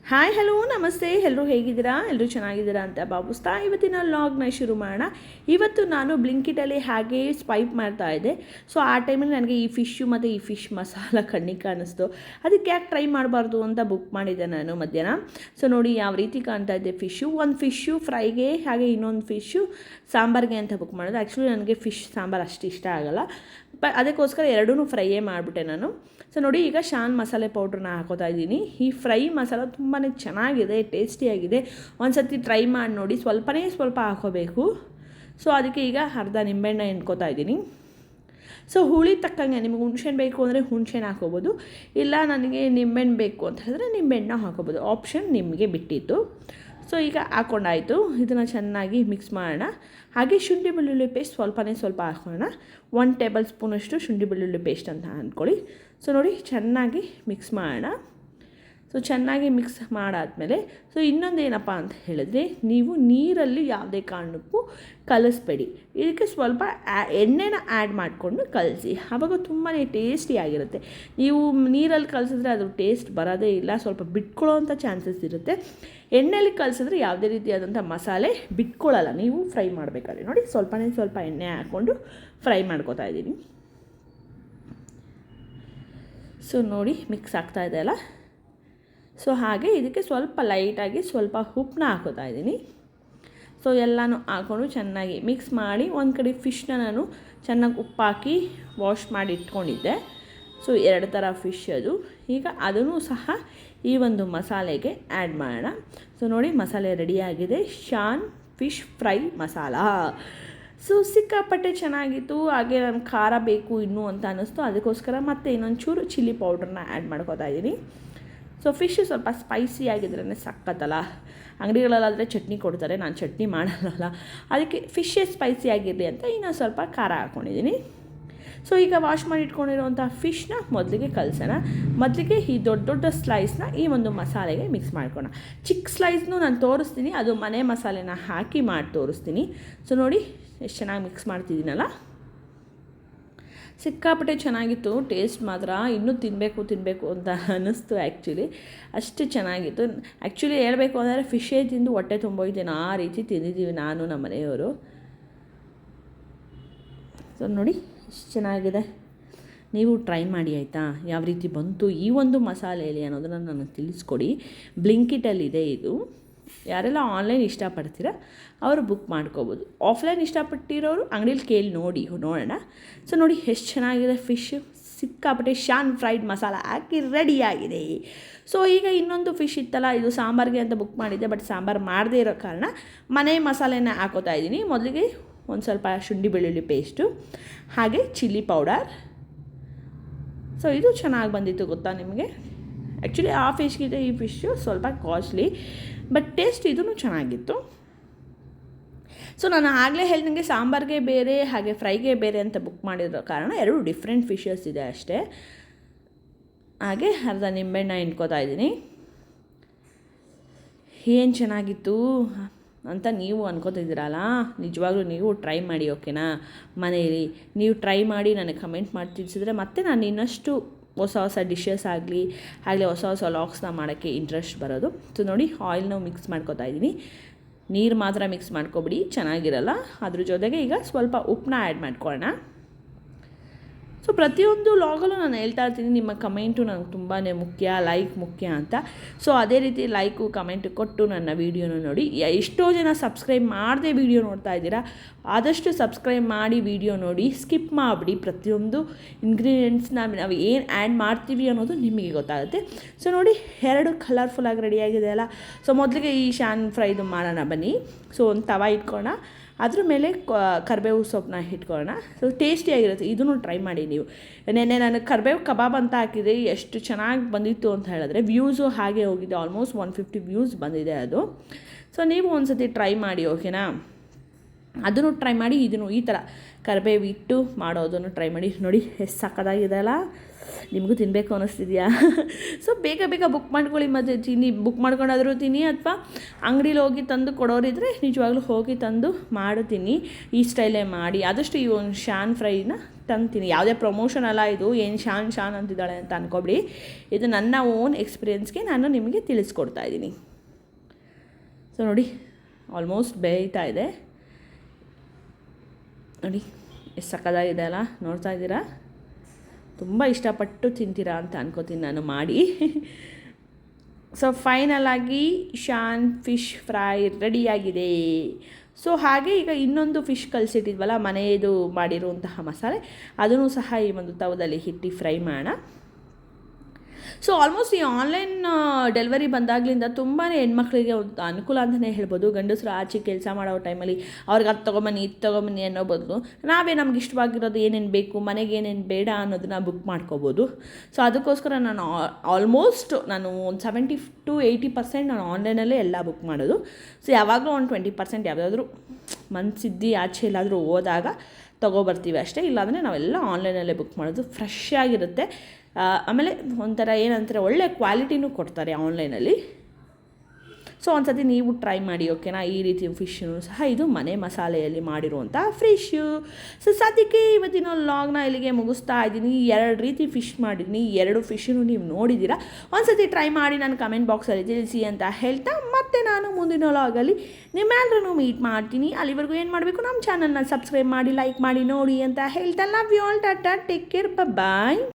Hi hello ನಮಸ್ತೆ, ಎಲ್ಲರೂ ಹೇಗಿದ್ದೀರಾ? ಎಲ್ಲರೂ ಚೆನ್ನಾಗಿದ್ದೀರಾ ಅಂತ ಭಾವಿಸ್ತಾ ಇವತ್ತಿನ ಲಾಗ್ನ ಶುರು ಮಾಡೋಣ. ಇವತ್ತು ನಾನು ಬ್ಲಿಂಕಿಟಲ್ಲಿ ಹಾಗೆ ಸ್ವೈಪ್ ಮಾಡ್ತಾ ಇದ್ದೆ. ಸೊ ಆ ಟೈಮಲ್ಲಿ ನನಗೆ ಈ ಫಿಶ್ಶು ಮತ್ತು ಈ ಫಿಶ್ ಮಸಾಲ ಕಣ್ಣಿಗೆ ಕಾಣಿಸ್ತು. ಅದಕ್ಕೆ ಯಾಕೆ ಟ್ರೈ ಮಾಡಬಾರ್ದು ಅಂತ ಬುಕ್ ಮಾಡಿದ್ದೆ ನಾನು ಮಧ್ಯಾಹ್ನ. ಸೊ ನೋಡಿ ಯಾವ ರೀತಿ ಕಾಣ್ತಾ ಇದೆ ಫಿಶ್ಶು. ಒಂದು ಫಿಶ್ಶು ಫ್ರೈಗೆ, ಹಾಗೆ ಇನ್ನೊಂದು ಫಿಶ್ಶು ಸಾಂಬಾರಿಗೆ ಅಂತ ಬುಕ್ ಮಾಡೋದು. ಆ್ಯಕ್ಚುಲಿ ನನಗೆ ಫಿಶ್ ಸಾಂಬಾರು ಅಷ್ಟು ಇಷ್ಟ ಆಗೋಲ್ಲ, ಅದಕ್ಕೋಸ್ಕರ ಎರಡೂ ಫ್ರೈಯೇ ಮಾಡಿಬಿಟ್ಟೆ ನಾನು. ಸೊ ನೋಡಿ, ಈಗ ಶಾನ್ ಮಸಾಲೆ ಪೌಡ್ರನ್ನ ಹಾಕೋತಾ ಇದ್ದೀನಿ. ಈ ಫ್ರೈ ಮಸಾಲ ತುಂಬಾ ಚೆನ್ನಾಗಿದೆ, ಟೇಸ್ಟಿಯಾಗಿದೆ. ಒಂದು ಸರ್ತಿ ಟ್ರೈ ಮಾಡಿ ನೋಡಿ. ಸ್ವಲ್ಪ ಹಾಕೋಬೇಕು. ಸೊ ಅದಕ್ಕೆ ಈಗ ಅರ್ಧ ನಿಂಬೆಹಣ್ಣು ಹಿಂಡ್ಕೋತಾ ಇದ್ದೀನಿ. ಸೊ ಹುಳಿ ತಕ್ಕಂಗೆ ನಿಮಗೆ ಹುಣ್ಸೆಹಣ್ಣು ಬೇಕು ಅಂದರೆ ಹುಣ್ಸೆಹಣ್ಣು ಹಾಕೋಬೋದು, ಇಲ್ಲ ನನಗೆ ನಿಂಬೆಹಣ್ಣು ಬೇಕು ಅಂತ ಹೇಳಿದ್ರೆ ನಿಂಬೆಹಣ್ಣು ಹಾಕೋಬೋದು. ಆಪ್ಷನ್ ನಿಮಗೆ ಬಿಟ್ಟಿತ್ತು. ಸೊ ಈಗ ಹಾಕ್ಕೊಂಡಾಯಿತು. ಇದನ್ನು ಚೆನ್ನಾಗಿ ಮಿಕ್ಸ್ ಮಾಡೋಣ. ಹಾಗೆ ಶುಂಠಿ ಬೆಳ್ಳುಳ್ಳಿ ಪೇಸ್ಟ್ ಸ್ವಲ್ಪ ಹಾಕೋಣ. 1 ಟೇಬಲ್ ಸ್ಪೂನಷ್ಟು ಶುಂಠಿ ಬೆಳ್ಳುಳ್ಳಿ ಪೇಸ್ಟ್ ಅಂತ ಅಂದ್ಕೊಳ್ಳಿ. ಸೊ ನೋಡಿ, ಚೆನ್ನಾಗಿ ಮಿಕ್ಸ್ ಮಾಡೋಣ. ಸೊ ಚೆನ್ನಾಗಿ ಮಿಕ್ಸ್ ಮಾಡಾದಮೇಲೆ ಸೊ ಇನ್ನೊಂದು ಏನಪ್ಪ ಅಂತ ಹೇಳಿದ್ರೆ, ನೀವು ನೀರಲ್ಲಿ ಯಾವುದೇ ಕಾರಣಕ್ಕೂ ಕಲಿಸ್ಬೇಡಿ. ಇದಕ್ಕೆ ಸ್ವಲ್ಪ ಎಣ್ಣೆನ ಆ್ಯಡ್ ಮಾಡಿಕೊಂಡು ಕಲಸಿ, ಆವಾಗ ತುಂಬಾ ಟೇಸ್ಟಿಯಾಗಿರುತ್ತೆ. ನೀವು ನೀರಲ್ಲಿ ಕಲಿಸಿದ್ರೆ ಅದ್ರ ಟೇಸ್ಟ್ ಬರೋದೇ ಇಲ್ಲ, ಸ್ವಲ್ಪ ಬಿಟ್ಕೊಳ್ಳೋವಂಥ ಚಾನ್ಸಸ್ ಇರುತ್ತೆ. ಎಣ್ಣೆಯಲ್ಲಿ ಕಲಿಸಿದ್ರೆ ಯಾವುದೇ ರೀತಿಯಾದಂಥ ಮಸಾಲೆ ಬಿಟ್ಕೊಳ್ಳಲ್ಲ ನೀವು ಫ್ರೈ ಮಾಡಬೇಕಾದ್ರೆ. ನೋಡಿ, ಸ್ವಲ್ಪ ಎಣ್ಣೆ ಹಾಕ್ಕೊಂಡು ಫ್ರೈ ಮಾಡ್ಕೊತಾ ಇದ್ದೀನಿ. ಸೊ ನೋಡಿ, ಮಿಕ್ಸ್ ಆಗ್ತಾ ಇದೆ ಅಲ್ಲ. ಸೊ ಹಾಗೆ ಇದಕ್ಕೆ ಸ್ವಲ್ಪ ಲೈಟಾಗಿ ಸ್ವಲ್ಪ ಉಪ್ಪನ್ನ ಹಾಕೋತಾ ಇದ್ದೀನಿ. ಸೊ ಎಲ್ಲನೂ ಹಾಕ್ಕೊಂಡು ಚೆನ್ನಾಗಿ ಮಿಕ್ಸ್ ಮಾಡಿ, ಒಂದು ಕಡೆ ಫಿಶ್ನ ನಾನು ಚೆನ್ನಾಗಿ ಉಪ್ಪು ಹಾಕಿ ವಾಶ್ ಮಾಡಿ ಇಟ್ಕೊಂಡಿದ್ದೆ. ಸೊ 2 ಥರ ಫಿಶ್ ಅದು. ಈಗ ಅದನ್ನು ಸಹ ಈ ಒಂದು ಮಸಾಲೆಗೆ ಆ್ಯಡ್ ಮಾಡೋಣ. ಸೊ ನೋಡಿ, ಮಸಾಲೆ ರೆಡಿಯಾಗಿದೆ. ಶಾನ್ ಫಿಶ್ ಫ್ರೈ ಮಸಾಲ. ಸೊ ಸಿಕ್ಕಾಪಟ್ಟೆ ಚೆನ್ನಾಗಿತ್ತು. ಹಾಗೆ ನಾನು ಖಾರ ಬೇಕು ಇನ್ನೂ ಅಂತ ಅನ್ನಿಸ್ತು, ಅದಕ್ಕೋಸ್ಕರ ಮತ್ತೆ ಇನ್ನೊಂದು ಚೂರು ಚಿಲ್ಲಿ ಪೌಡ್ರನ್ನ ಆ್ಯಡ್ ಮಾಡ್ಕೋತಾ ಇದ್ದೀನಿ. ಸೊ ಫಿಶ್ಶು ಸ್ವಲ್ಪ ಸ್ಪೈಸಿ ಆಗಿದ್ರೇ ಸಕ್ಕತ್ತಲ್ಲ. ಅಂಗಡಿಗಳಲ್ಲಾದರೆ ಚಟ್ನಿ ಕೊಡ್ತಾರೆ, ನಾನು ಚಟ್ನಿ ಮಾಡಲ್ಲ, ಅದಕ್ಕೆ ಫಿಶ್ಶೇ ಸ್ಪೈಸಿ ಆಗಿರಲಿ ಅಂತ ಇನ್ನೊಂದು ಸ್ವಲ್ಪ ಖಾರ ಹಾಕ್ಕೊಂಡಿದ್ದೀನಿ. ಸೊ ಈಗ ವಾಶ್ ಮಾಡಿ ಇಟ್ಕೊಂಡಿರೋವಂಥ ಫಿಶ್ನ ಮೊದಲಿಗೆ ಕಲಸೋಣ. ಮೊದಲಿಗೆ ಈ ದೊಡ್ಡ ಸ್ಲೈಸ್ನ ಈ ಒಂದು ಮಸಾಲೆಗೆ ಮಿಕ್ಸ್ ಮಾಡ್ಕೊಳ್ಳೋಣ. ಚಿಕ್ಕ ಸ್ಲೈಸ್ನು ನಾನು ತೋರಿಸ್ತೀನಿ, ಅದು ಮನೆ ಮಸಾಲೆನ ಹಾಕಿ ಮಾಡಿ ತೋರಿಸ್ತೀನಿ. ಸೊ ನೋಡಿ ಎಷ್ಟು ಚೆನ್ನಾಗಿ ಮಿಕ್ಸ್ ಮಾಡ್ತಿದ್ದೀನಲ್ಲ. ಸಿಕ್ಕಾಪಟ್ಟೆ ಚೆನ್ನಾಗಿತ್ತು. ಟೇಸ್ಟ್ ಮಾತ್ರ ಇನ್ನೂ ತಿನ್ನಬೇಕು ಅಂತ ಅನ್ನಿಸ್ತು. ಆ್ಯಕ್ಚುಲಿ ಅಷ್ಟು ಚೆನ್ನಾಗಿತ್ತು. ಆ್ಯಕ್ಚುಲಿ ಹೇಳಬೇಕು ಅಂದರೆ ಫಿಶ್ಶೇ ತಿಂದು ಹೊಟ್ಟೆ ತುಂಬೋಯ್ತೇನೆ, ಆ ರೀತಿ ತಿಂದಿದ್ದೀವಿ ನಾನು ನಮ್ಮ ಮನೆಯವರು. ಸೊ ನೋಡಿ ಎಷ್ಟು ಚೆನ್ನಾಗಿದೆ. ನೀವು ಟ್ರೈ ಮಾಡಿ ಆಯಿತಾ, ಯಾವ ರೀತಿ ಬಂತು ಈ ಒಂದು ಮಸಾಲೆಯಲ್ಲಿ ಅನ್ನೋದನ್ನು ನನಗೆ ತಿಳಿಸ್ಕೊಡಿ. ಬ್ಲಿಂಕಿಟಲ್ಲಿದೆ ಇದು. ಯಾರೆಲ್ಲ ಆನ್ಲೈನ್ ಇಷ್ಟಪಡ್ತೀರ ಅವರು ಬುಕ್ ಮಾಡ್ಕೋಬೋದು. ಆಫ್ಲೈನ್ ಇಷ್ಟಪಟ್ಟಿರೋರು ಅಂಗಡೀಲಿ ಕೇಳಿ ನೋಡೋಣ. ಸೊ ನೋಡಿ ಎಷ್ಟು ಚೆನ್ನಾಗಿದೆ ಫಿಶ್. ಸಿಕ್ಕಾಪಟ್ಟೆ ಶಾನ್ ಫ್ರೈಡ್ ಮಸಾಲ ಹಾಕಿ ರೆಡಿಯಾಗಿದೆ. ಸೊ ಈಗ ಇನ್ನೊಂದು ಫಿಶ್ ಇತ್ತಲ್ಲ, ಇದು ಸಾಂಬಾರಿಗೆ ಅಂತ ಬುಕ್ ಮಾಡಿದ್ದೆ, ಬಟ್ ಸಾಂಬಾರು ಮಾಡದೇ ಇರೋ ಕಾರಣ ಮನೆ ಮಸಾಲೆನ ಹಾಕೋತಾ ಇದ್ದೀನಿ. ಮೊದಲಿಗೆ ಒಂದು ಸ್ವಲ್ಪ ಶುಂಠಿ ಬೆಳ್ಳುಳ್ಳಿ ಪೇಸ್ಟು, ಹಾಗೆ ಚಿಲ್ಲಿ ಪೌಡರ್. ಸೊ ಇದು ಚೆನ್ನಾಗಿ ಬಂದಿತ್ತು ಗೊತ್ತಾ ನಿಮಗೆ. ಆ್ಯಕ್ಚುಲಿ ಆ ಫಿಶ್ಗಿಂತ ಈ ಫಿಶ್ಶು ಸ್ವಲ್ಪ ಕಾಸ್ಟ್ಲಿ, ಬಟ್ ಟೇಸ್ಟ್ ಇದೂ ಚೆನ್ನಾಗಿತ್ತು. ಸೊ ನಾನು ಆಗಲೇ ಹೇಳಿದಂಗೆ ಸಾಂಬಾರಿಗೆ ಬೇರೆ ಹಾಗೆ ಫ್ರೈಗೆ ಬೇರೆ ಅಂತ ಬುಕ್ ಮಾಡಿರೋ ಕಾರಣ 2 ಡಿಫ್ರೆಂಟ್ ಫಿಶಸ್ ಇದೆ ಅಷ್ಟೇ. ಹಾಗೆ ಅರ್ಧ ನಿಂಬೆಹಣ್ಣು ಹಿಂಡ್ಕೋತಾ ಇದ್ದೀನಿ. ಏನು ಚೆನ್ನಾಗಿತ್ತು ಅಂತ ನೀವು ಅನ್ಕೋತಿದ್ದೀರಲ್ಲ, ನಿಜವಾಗ್ಲೂ ನೀವು ಟ್ರೈ ಮಾಡಿ, ಓಕೆನಾ? ಮನೆಯಲ್ಲಿ ನೀವು ಟ್ರೈ ಮಾಡಿ ನನಗೆ ಕಮೆಂಟ್ ಮಾಡಿ ತಿಳಿಸಿದ್ರೆ ಮತ್ತೆ ನಾನು ಇನ್ನಷ್ಟು ಹೊಸ ಡಿಶಸ್ ಆಗಲಿ ಹೊಸ ಲಾಗ್ಸ್ನ ಮಾಡೋಕ್ಕೆ ಇಂಟ್ರೆಸ್ಟ್ ಬರೋದು. ಸೊ ನೋಡಿ, ಆಯಿಲ್ನ ಮಿಕ್ಸ್ ಮಾಡ್ಕೋತಾ ಇದ್ದೀನಿ. ನೀರು ಮಾತ್ರ ಮಿಕ್ಸ್ ಮಾಡ್ಕೊಬಿಡಿ, ಚೆನ್ನಾಗಿರಲ್ಲ. ಅದ್ರ ಜೊತೆಗೆ ಈಗ ಸ್ವಲ್ಪ ಉಪ್ಪನ್ನ ಆ್ಯಡ್ ಮಾಡ್ಕೊಳ್ಳೋಣ. ಸೊ ಪ್ರತಿಯೊಂದು ಲಾಗಲ್ಲೂ ನಾನು ಹೇಳ್ತಾ ಇರ್ತೀನಿ, ನಿಮ್ಮ ಕಮೆಂಟು ನನಗೆ ತುಂಬಾ ಮುಖ್ಯ, ಲೈಕ್ ಮುಖ್ಯ ಅಂತ. ಸೊ ಅದೇ ರೀತಿ ಲೈಕು ಕಮೆಂಟು ಕೊಟ್ಟು ನನ್ನ ವೀಡಿಯೋನ ನೋಡಿ. ಎಷ್ಟೋ ಜನ ಸಬ್ಸ್ಕ್ರೈಬ್ ಮಾಡದೆ ವೀಡಿಯೋ ನೋಡ್ತಾ ಇದ್ದೀರಾ, ಆದಷ್ಟು ಸಬ್ಸ್ಕ್ರೈಬ್ ಮಾಡಿ ವೀಡಿಯೋ ನೋಡಿ. ಸ್ಕಿಪ್ ಮಾಡಿಬಿಡಿ. ಪ್ರತಿಯೊಂದು ಇಂಗ್ರೀಡಿಯೆಂಟ್ಸ್ನ ನಾವು ಏನು ಆ್ಯಡ್ ಮಾಡ್ತೀವಿ ಅನ್ನೋದು ನಿಮಗೆ ಗೊತ್ತಾಗುತ್ತೆ. ಸೊ ನೋಡಿ, 2 ಕಲರ್ಫುಲ್ಲಾಗಿ ರೆಡಿಯಾಗಿದೆ ಅಲ್ಲ. ಸೊ ಮೊದಲಿಗೆ ಈ ಶಾನ್ ಫ್ರೈದು ಮಾಡೋಣ ಬನ್ನಿ. ಸೊ ಒಂದು ತವ ಇಟ್ಕೊಳ್ಳೋಣ, ಅದ್ರ ಮೇಲೆ ಕರಿಬೇವು ಸೊಪ್ಪನ್ನ ಇಟ್ಕೊಳ್ಳೋಣ. ಸೊ ಟೇಸ್ಟಿಯಾಗಿರುತ್ತೆ, ಇದನ್ನು ಟ್ರೈ ಮಾಡಿ ನೀವು. ನೆನ್ನೆ ನಾನು ಕರಿಬೇವು ಕಬಾಬ್ ಅಂತ ಹಾಕಿದೆ, ಎಷ್ಟು ಚೆನ್ನಾಗಿ ಬಂದಿತ್ತು ಅಂತ ಹೇಳಿದ್ರೆ ವ್ಯೂಸು ಹಾಗೆ ಹೋಗಿದೆ. ಆಲ್ಮೋಸ್ಟ್ 150 ವ್ಯೂಸ್ ಬಂದಿದೆ ಅದು. ಸೊ ನೀವು ಒಂದು ಸತಿ ಟ್ರೈ ಮಾಡಿ, ಓಕೆನಾ? ಅದನ್ನು ಟ್ರೈ ಮಾಡಿ. ಇದನ್ನು ಈ ಥರ ಕರಿಬೇವು ಇಟ್ಟು ಮಾಡೋದನ್ನು ಟ್ರೈ ಮಾಡಿ. ನೋಡಿ ಎಷ್ಟು ಸಕ್ಕತ್ತಾಗಿದೆ ಅಲ್ಲ. ನಿಮಗೂ ತಿನ್ನಬೇಕು ಅನ್ನಿಸ್ತಿದೆಯಾ? ಸೊ ಬೇಗ ಬೇಗ ಬುಕ್ ಮಾಡ್ಕೊಳ್ಳಿ, ಮತ್ತು ಬುಕ್ ಮಾಡ್ಕೊಂಡಾದರೂ ತಿನ್ನಿ, ಅಥವಾ ಅಂಗಡೀಲಿ ಹೋಗಿ ತಂದು ಕೊಡೋರಿದ್ದರೆ ನಿಜವಾಗ್ಲೂ ಹೋಗಿ ತಂದು ಮಾಡ್ತೀನಿ. ಈ ಸ್ಟೈಲೇ ಮಾಡಿ ಆದಷ್ಟು ಈ ಒಂದು ಶಾನ್ ಫ್ರೈನ ತಂತೀನಿ. ಯಾವುದೇ ಪ್ರಮೋಷನ್ ಅಲ್ಲ ಇದು, ಏನು ಶಾನ್ ಅಂತಿದ್ದಾಳೆ ಅಂತ ಅಂದ್ಕೊಬಿಡಿ. ಇದು ನನ್ನ ಓನ್ ಎಕ್ಸ್ಪೀರಿಯೆನ್ಸ್ಗೆ ನಾನು ನಿಮಗೆ ತಿಳಿಸ್ಕೊಡ್ತಾ ಇದ್ದೀನಿ. ಸೊ ನೋಡಿ, ಆಲ್ಮೋಸ್ಟ್ ಬೇಯ್ತಾ ಇದೆ ನೋಡಿ, ಎಷ್ಟು ಸಕ್ಕತ್ತಾಗಿದೆ ಅಲ್ಲ, ನೋಡ್ತಾ ಇದ್ದೀರಾ? ತುಂಬ ಇಷ್ಟಪಟ್ಟು ತಿಂತೀರಾ ಅಂತ ಅನ್ಕೋತೀನಿ ನಾನು ಮಾಡಿ. ಸೊ ಫೈನಲಾಗಿ ಶಾನ್ ಫಿಶ್ ಫ್ರೈ ರೆಡಿಯಾಗಿದೆ. ಸೊ ಹಾಗೆ ಈಗ ಇನ್ನೊಂದು ಫಿಶ್ ಕಲಿಸಿಟ್ಟಿದ್ವಲ್ಲ, ಮನೆಯದು ಮಾಡಿರುವಂತಹ ಮಸಾಲೆ, ಅದನ್ನು ಸಹ ಈ ಒಂದು ತವದಲ್ಲಿ ಹಿಟ್ಟು ಫ್ರೈ ಮಾಡೋಣ. ಸೊ ಆಲ್ಮೋಸ್ಟ್ ಈ ಆನ್ಲೈನ್ ಡೆಲಿವರಿ ಬಂದಾಗಲಿಂದ ತುಂಬಾ ಹೆಣ್ಮಕ್ಳಿಗೆ ಒಂದು ಅನುಕೂಲ ಅಂತಲೇ ಹೇಳ್ಬೋದು. ಗಂಡಸರು ಆಚೆ ಕೆಲಸ ಮಾಡೋ ಟೈಮಲ್ಲಿ ಅವ್ರಿಗೆ ಅದು ತೊಗೊಂಬನ್ನಿ ಇದು ತೊಗೊಂಬನ್ನಿ ಅನ್ನೋ ಬದಲು ನಾವೇ ನಮ್ಗೆ ಇಷ್ಟವಾಗಿರೋದು ಏನೇನು ಬೇಕು, ಮನೆಗೆ ಏನೇನು ಬೇಡ ಅನ್ನೋದನ್ನ ಬುಕ್ ಮಾಡ್ಕೋಬೋದು. ಸೊ ಅದಕ್ಕೋಸ್ಕರ ನಾನು ಆಲ್ಮೋಸ್ಟ್ ಒಂದು 70 to 80% ನಾನು ಆನ್ಲೈನಲ್ಲೇ ಎಲ್ಲ ಬುಕ್ ಮಾಡೋದು. ಸೊ ಯಾವಾಗಲೂ ಒಂದು 20% ಯಾವುದಾದ್ರೂ ಮನಸ್ಸಿದ್ದು ಆಚೆ ಎಲ್ಲಾದರೂ ಹೋದಾಗ ತೊಗೊಬರ್ತೀವಿ ಅಷ್ಟೇ. ಇಲ್ಲಾಂದರೆ ನಾವೆಲ್ಲ ಆನ್ಲೈನಲ್ಲೇ ಬುಕ್ ಮಾಡೋದು. ಫ್ರೆಶ್ ಆಗಿರುತ್ತೆ. ಆಮೇಲೆ ಒಂಥರ ಏನಂತಾರೆ, ಒಳ್ಳೆ ಕ್ವಾಲಿಟಿನೂ ಕೊಡ್ತಾರೆ ಆನ್ಲೈನಲ್ಲಿ. ಸೊ ಒಂದು ಸತಿ ನೀವು ಟ್ರೈ ಮಾಡಿ, ಓಕೆನಾ? ಈ ರೀತಿ ಫಿಶ್ಶು ಸಹ ಇದು ಮನೆ ಮಸಾಲೆಯಲ್ಲಿ ಮಾಡಿರುವಂಥ ಫಿಶ್ಶು. ಸೊ ಸದ್ಯಕ್ಕೆ ಇವತ್ತಿನ ಲಾಗ್ನ ಇಲ್ಲಿಗೆ ಮುಗಿಸ್ತಾ ಇದ್ದೀನಿ. 2 ರೀತಿ ಫಿಶ್ ಮಾಡಿದ್ದೀನಿ, 2 ಫಿಶ್ಶನ್ನು ನೀವು ನೋಡಿದ್ದೀರಾ. ಒಂದು ಸತಿ ಟ್ರೈ ಮಾಡಿ ನಾನು ಕಮೆಂಟ್ ಬಾಕ್ಸಲ್ಲಿ ತಿಳಿಸಿ ಅಂತ ಹೇಳ್ತಾ, ಮತ್ತೆ ನಾನು ಮುಂದಿನ ಲಾಗಲ್ಲಿ ನಿಮ್ಮೆಲ್ಲರೂ ಮೀಟ್ ಮಾಡ್ತೀನಿ. ಅಲ್ಲಿವರೆಗೂ ಏನು ಮಾಡಬೇಕು, ನಮ್ಮ ಚಾನಲ್ನ ಸಬ್ಸ್ಕ್ರೈಬ್ ಮಾಡಿ, ಲೈಕ್ ಮಾಡಿ ನೋಡಿ ಅಂತ ಹೇಳ್ತಾ, love you all, tata, take care, bye.